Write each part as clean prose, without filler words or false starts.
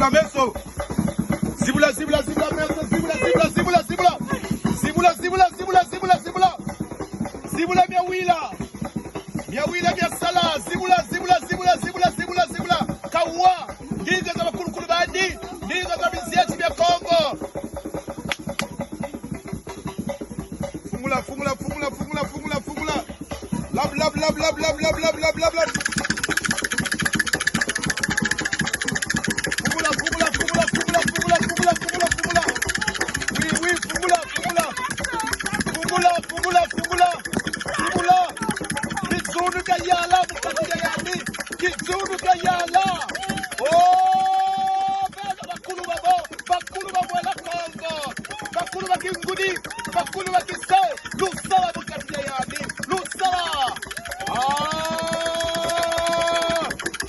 Zibula meso. Zibula meso. Zibula miawila miasala. Zibula. Kawa. Ndiga za makulukulu bandi. Ndiga za miziati vya Kongo. Fungula. Lab. Kizunu kayala. Oh, bakulu bamwela Kongo. Bakulu bakingudi, bakulu bakise. Lusala mukati ya yani. Lusala.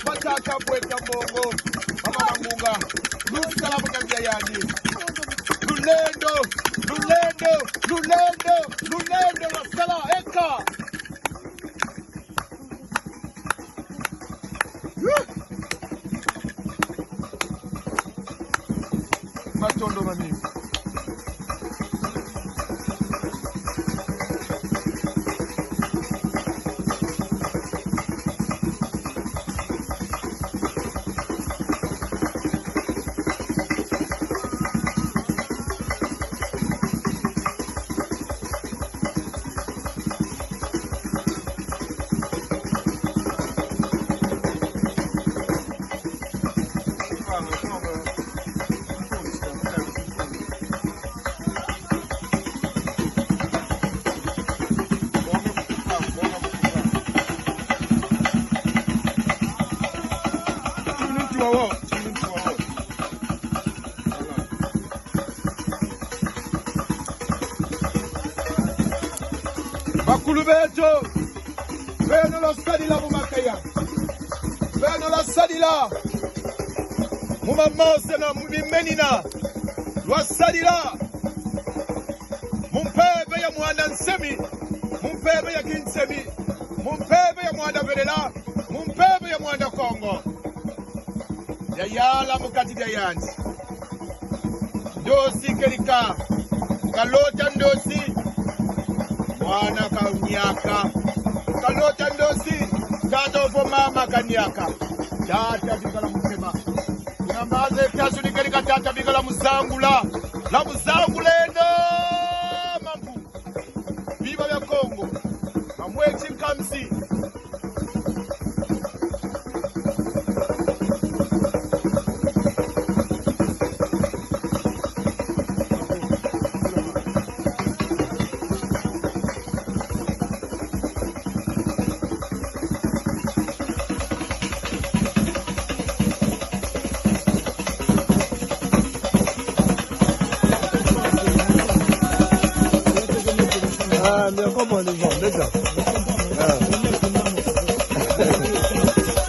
Matata bweka mbongo. Mama munga. Lusala mukati ya yani. Lulendo. Lusala eka. Matondo mami. Bakulu beto beno la sadila mumakaya beno la sadila mumamose na mubimenina lwa sadila mumpebe ya mwanda nsemi mumpebe ya kinsemi mumpebe ya mwanda velela mumpebe ya mwanda Kongo ya yala mukati ya yanzi ndosi kerika kalota ndosi mwana kanyaka kalota ndosi tatovo mama kanyaka tata bigala mutema inamaze kasu nikerika tata bigala muzangula la muzangulendo mambu biba ya Kongo amwechi kamsi mais comment les gens, les gars.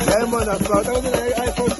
Il y a un monde à faire.